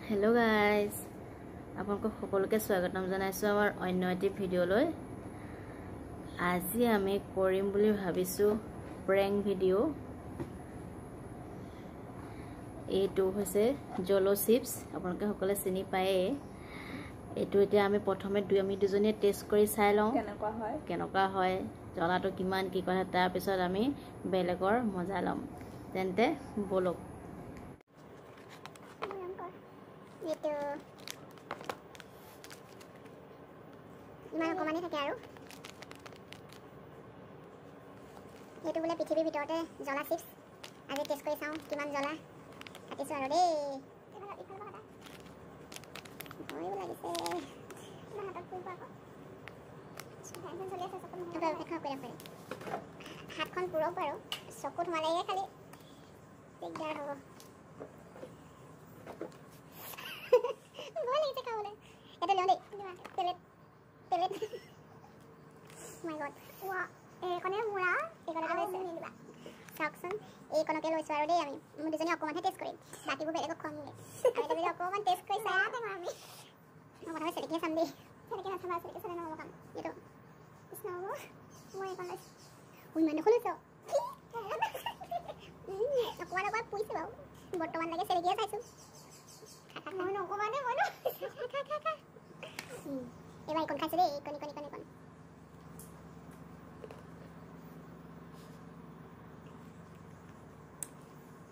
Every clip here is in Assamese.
Hello guys, আপোনালোকক সকলোকে স্বাগতম জনাইছো আমাৰ অন্য এটি ভিডিঅ'লৈ। আজি আমি কৰিম বুলি ভাবিছো প্ৰেংক ভিডিঅ'। এইটো হৈছে জলো চিপছ, আপোনালোকে সকলোৱে চিনি পায়ে। এইটো এতিয়া আমি প্ৰথমে আমি দুজনীয়ে টেষ্ট কৰি চাই লওঁ কেনেকুৱা হয় জলাটো কিমান কি কথা, তাৰ পিছত আমি বেলেগৰ মজা লম। তেন্তে বলক। itu ইমান অকমানে থাকে আৰু এইটো বোলে পৃথিৱীৰ ভিতৰতে জ্বলা চিপছ। আজি টেষ্ট কৰি চাওঁ কিমান জ্বলা কাটিছো আৰু দেই। ভয়ো লাগিছে হাতখন পুৰক আৰু চকুত সোমালেগে খালি দিগদাৰ হ'ব। Itu lihat deh, pelet. My God, wah, kono murah, kono kalau ini juga. Saksun, kono kalau suara deh, kami, mungkin jadi aku mana test kori, nanti gue beli aku kamu. Ada jadi aku mana test kori saya, apa kami? Mau mana sedikit sambil, sedikit sana mau kamu, gitu. Terus mau, kono, mana kono so? Aku mana puisi bau, bortoman lagi sedikit saya su. Mono, kakak. Eva ikon kasih deh, ikon.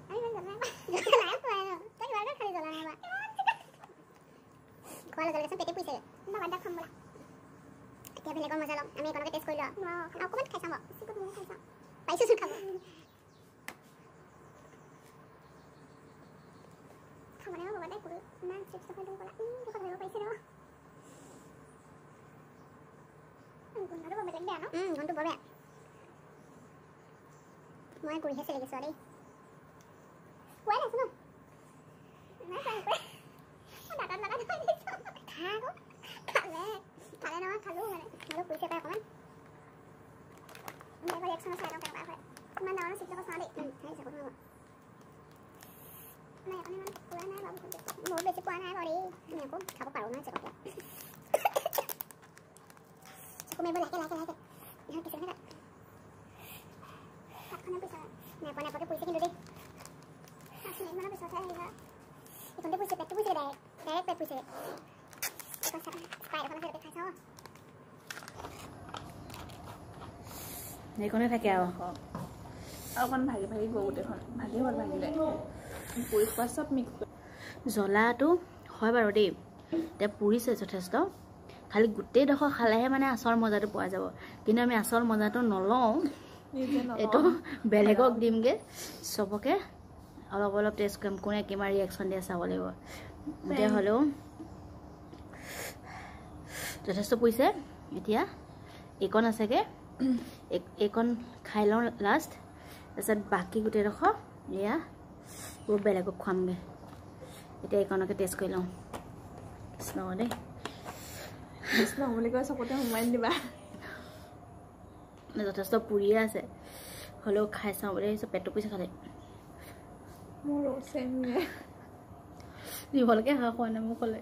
Ayo jalan apa? Tadi warga kali jalan apa? Kalau jalan sampai tepi saya, nggak ada kamu lah. Kita beli kamu masalah, kami kalau kita sekolah. Aku kan kaisa mbak, sikut mau kaisa. Pakai susu kamu. Kamu ni apa buat aku? Nanti chips sampai dulu lah. Kita beli pakai susu. Nó rất là đẹp nó. Con tôi bỏ bẹ. Mới cùi hết cái đi. Quế này xuống không? Nó sao quế? Nó đặt thôi đi sao? Thả đó. Thả lên nó, thả luôn này. Nó lúc cùi xe tay của anh. Đây có đẹp sao nó xài đâu cả bạn vậy. Mà nó xịt cho con sao đi. Thấy sao con không? Này con này quế này bảo mỗi bề chiếc quán này vào đi. Nè cô, thả có bảo nó sẽ có đẹp. Cô mày lagi. Ini kisah nak. Apa nak bisa? Nah, apa pakai puisi dulu deh. Masih mana bisa saya lihat. Itu dia puisi deh. Direct puisi. Itu saya supaya kalau saya kasih tahu. Này con này kẹo. Con phải gồ để con phải đấy. Puৰি খোৱা সব মিক্স জ্বলাটো হয় বাৰু দেই। তে পুৰিছে যথেষ্ট। খালি গোটেই ডখ খালেহে মানে আচল মজাটো পোৱা যাব, কিন্তু আমি আচল মজাটো নলওঁ। এইটো বেলেগক দিমগে, সবকে অলপ টেষ্ট কৰিম, কোনে কিমান ৰিয়েকশ্যন দিয়ে চাব লাগিব। এতিয়া হ'লেও যথেষ্ট পুৰিছে। এতিয়া এইকণ আছেগে, এইকণ খাই লওঁ লাষ্ট, তাৰপিছত বাকী গোটেই ডখ এয়া বেলেগক খুৱামগে। এতিয়া এইকণকে টেষ্ট কৰি লওঁ। কৃষ্ণ দেই, কৃষ্ণ বুলি কয় চকুতে সোমাই দিবা। যথেষ্ট পুৰিয়ে আছে, হ'লেও খাই চাওঁ বুলি ভাবিছোঁ। পেটটো পুৰিছে খালে মোৰ দিবলৈকে হাঁহ খোৱা নাই মোক ক'লে।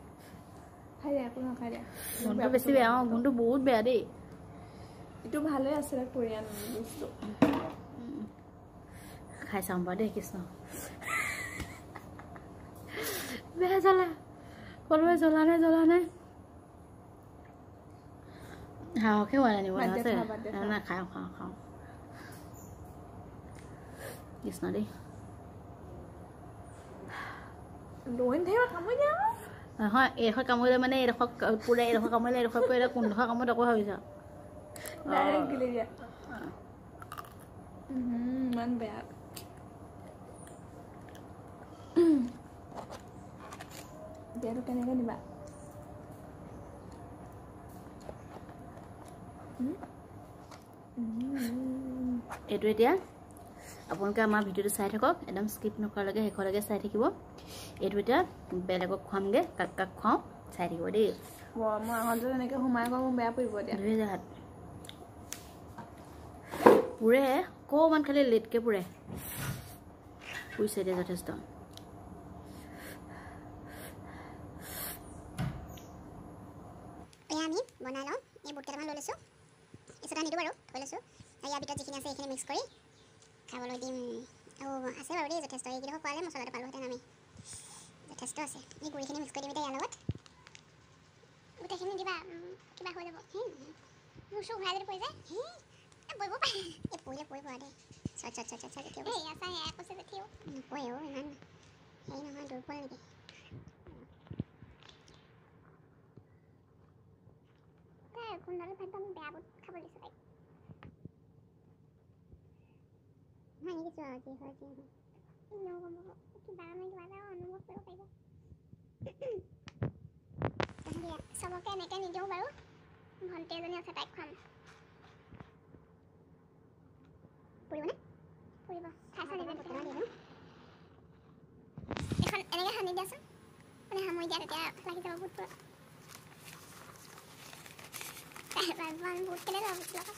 খাই দিয়া, একো নাখাই দিয়া। গোন্ধটো বেছি বেয়া। গোন্ধটো বহুত বেয়া দেই। এইটো ভালে আছিলে কোৰিয়ান বস্তু। খাই চাওঁ বাৰু দেই। কৃষ্ণ বেয়া জ্বলা, ক'লোৱে জ্বলা নাই। হাঁহকে হোৱা নাই নিব আছে না। খাওঁ কৃষ্ণ দেই। হয় এইডোখৰ কামুৰিলে মানে এইডোখৰ পুৰে, এইডোখৰ কামুৰিলে এইডোখৰ পুৰে। কোনডোখৰ কামত আকৌ ভাবিছ? ইমান বেয়া। এতিয়াতো কেনেকৈ দিবা? এইটো এতিয়া আপোনালোকে আমাৰ ভিডিঅ'টো চাই থাকক, একদম স্কিপ নকৰালৈকে শেষলৈকে চাই থাকিব। এইটো এতিয়া বেলেগক খুৱামগে, কাক খুৱাওঁ চাই থাকিব দেই। মই আহোঁতে এনেকৈ সোমাই গ'ল, মোৰ বেয়া পৰিব এতিয়া। পুৰে অকণমান খালি লেটকৈ পুৰিছে এতিয়া যথেষ্ট। আমি বনাই লওঁ এই বুট কেইটামান লৈ লৈছোঁ এচটা নিদিওঁ বাৰু থৈ লৈছোঁ ইয়াৰ ভিতৰত যিখিনি আছে সেইখিনি মিক্স কৰি খাবলৈ দিম আৰু আছে বাৰু দেই যথেষ্ট এইকেইডোখৰ খোৱালে মছলাটো পালোহেঁতেন আমি যথেষ্ট আছে এই গুড়িখিনি মিক্স কৰি দিম এতিয়া ইয়াৰ লগত গোটেইখিনি দিবা কিবা হৈ যাব মোৰ চু ঘূৰাই যদি পৰি যায় পৰিব পাৰে এই পৰিলে পৰিব আৰু দেই চট জেঠিও এই আছা সেয়া কৈছে জেঠিও নপৰে ইমান হেৰি নহয় দুৰ্বল নেকি তাই কোনডাল ভাত আমি বেয়া বুট খাব দিছোঁ তাইক ভাঙি দিছোঁ আৰু যি হয় কিবা আমি কিবা এটা অনুভৱ কৰিব পাৰিব চবকে এনেকৈ নিদিওঁ বাৰু ভণ্টি এজনী আছে তাইক খুৱাম পৰিবনে পৰিব খাইছা নেকি এখন এনেকৈ সানি দিয়াচোন মানে সামৰি দিয়া তেতিয়া লাগি যাব বুট বুট কেলে যাব বুট লগত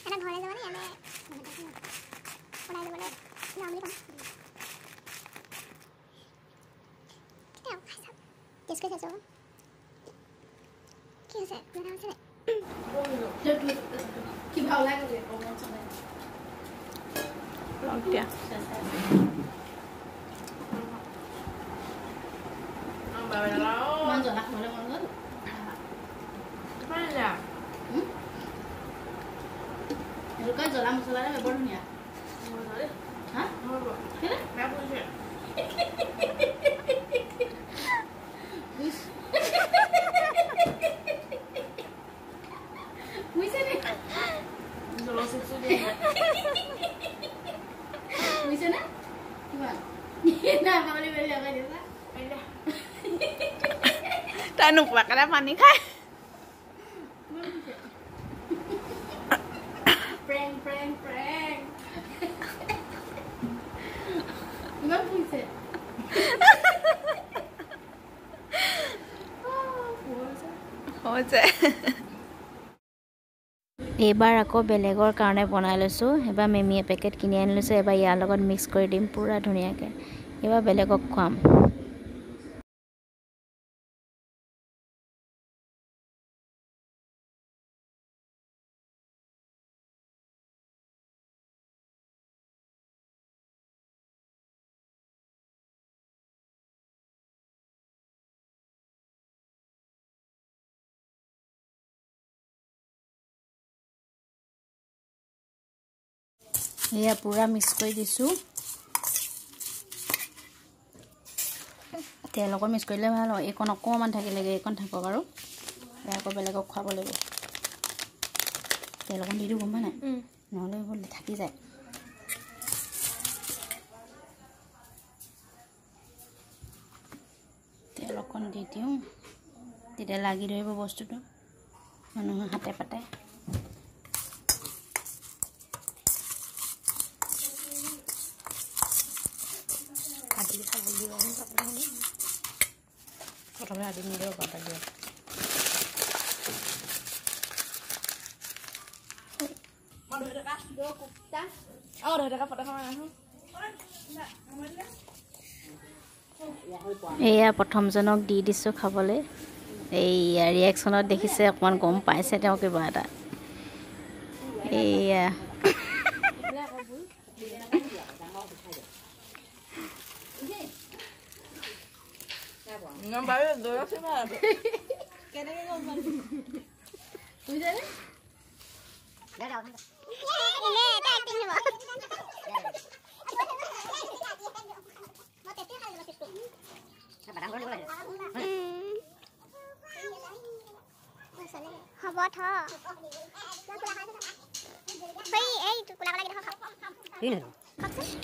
এটা ঘৰলৈ যাব নে এনে ওলাই যাবলৈ যাওঁ বুলি ক'ম খাই চাওক টেষ্ট কৰি চাইছোঁ কি হৈছে কিবা হৈছে কিবা ওলাই গ'লে এতিয়া ইমান জ্বলা খাবলৈ মন গ'ল এওঁলোকৰ জ্বলা মছলা বৰ ধুনীয়া হা বুজিছে নে কিমান তাই নোপোৱা কাৰণে পানী খায় প্ৰেং প্ৰেং প্ৰেং ইমান বুজিছে হৈছে এইবাৰ আকৌ বেলেগৰ কাৰণে বনাই লৈছোঁ এবাৰ মেমিয়ে পেকেট কিনি আনি লৈছোঁ এবাৰ ইয়াৰ লগত মিক্স কৰি দিম পূৰা ধুনীয়াকৈ এইবাৰ বেলেগক খুৱাম এয়া পূৰা মিক্স কৰি দিছোঁ তেল অকণ মিক্স কৰিলে ভাল হয় এইকণ অকণমান থাকিলেগৈ এইকণ থাকক আৰু আকৌ বেলেগক খুৱাব লাগিব তেল অকণ দি দিওঁ গম পাই নাই নহ'লে এইবোৰ থাকি যায় তেল অকণ দি দিওঁ তেতিয়া লাগি ধৰিব বস্তুটো মানুহৰ হাতে পাতে প্ৰথমে আদি নিদিওঁ বাটা দিওঁ এয়া প্ৰথমজনক দি দিছোঁ খাবলৈ এইয়া ৰিয়েকশ্যনত দেখিছে অকণমান গম পাইছে তেওঁ কিবা এটা এইয়া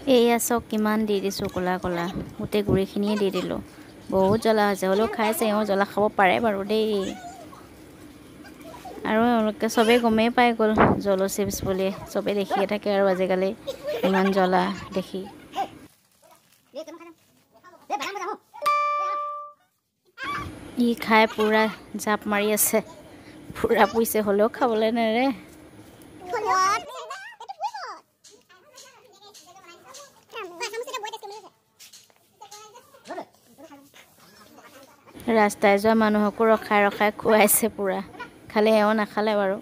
এয়া চাওক কিমান দি দিছোঁ ক'লা ক'লা গোটেই গুড়িখিনিয়ে দি দিলোঁ বহুত জ্বলা হৈছে হ'লেও খাইছে এওঁ জ্বলা খাব পাৰে বাৰু দেই আৰু এওঁলোকে চবেই গমেই পাই গ'ল জলো চিপছ বুলি চবেই দেখিয়ে থাকে আৰু আজিকালি ইমান জ্বলা দেখি ই খাই পূৰা জাপ মাৰি আছে পূৰা পুইছে হ'লেও খাবলৈ নেৰে ৰাস্তাই যোৱা মানুহকো ৰখাই ৰখাই খুৱাইছে পূৰা খালি এও নাখালে বাৰু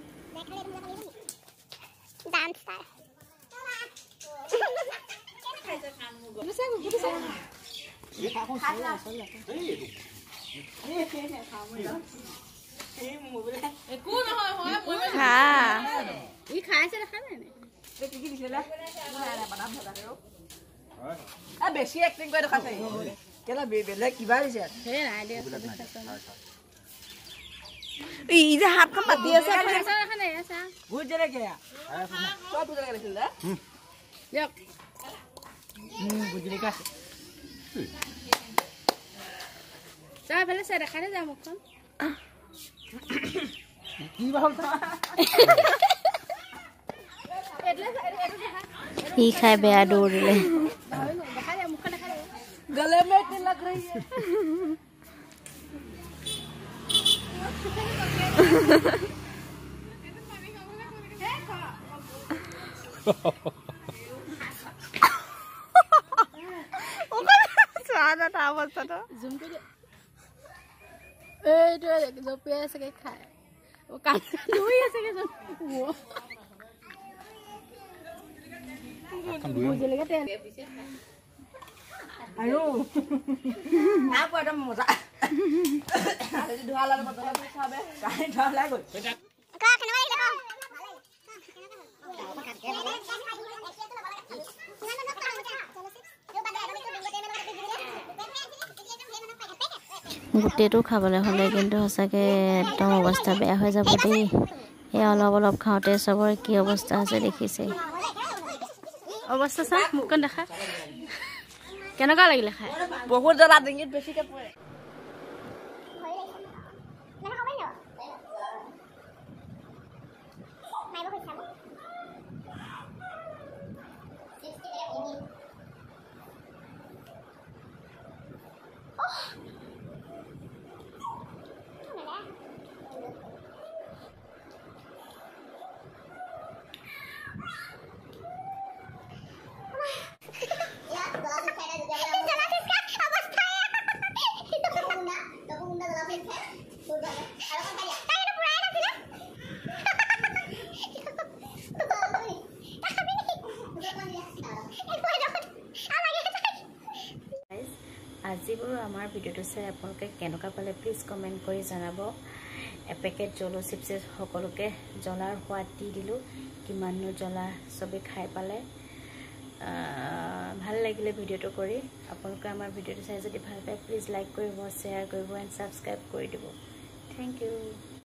বেছি এক্টিং কৰি দেখাইছে কেলা বেলেগ কিবা দিছে ই যে হাতখন মাতি আছে বহুত জেলেকে চব বুজা লাগিছিল দে দিয়ক বুজলিকা আছে চাই ফেলে চাই দেখাই যা মুখখন কি বাহল ই খাই বেয়া দৌৰিলে गले में क्या लग रही है स्वाद था अवस्था तो जूम कर ए जो पैसे के खाए वो काम हुई ऐसे के वो मुझे लगा तेल आयो ना को एकदम मजा अरे ढोला मतलब साबे काहे ढोला गो का खनवा इले को গোটেইটো খাবলৈ হ'লে কিন্তু সঁচাকৈ একদম অৱস্থা বেয়া হৈ যাব দেই এই অলপ অলপ খাওঁতে চবৰে কি অৱস্থা আছে দেখিছে অৱস্থা চা মুখখন দেখা কেনেকুৱা লাগিলে খাই বহুত জ্বলা ডিঙিত বেছিকে পৰে আজি বাৰু আমাৰ ভিডিঅ'টো চাই আপোনালোকে কেনেকুৱা পালে প্লিজ কমেণ্ট কৰি জনাব এপেকেট জলো চিপছে সকলোকে জ্বলাৰ সোৱাদ দি দিলোঁ কিমাননো জ্বলা চবে খাই পালে ভাল লাগিলে ভিডিঅ'টো কৰি আপোনালোকে আমাৰ ভিডিঅ'টো চাই যদি ভাল পায় প্লিজ লাইক কৰিব শ্বেয়াৰ কৰিব এণ্ড ছাবস্ক্ৰাইব কৰি দিব থেংক ইউ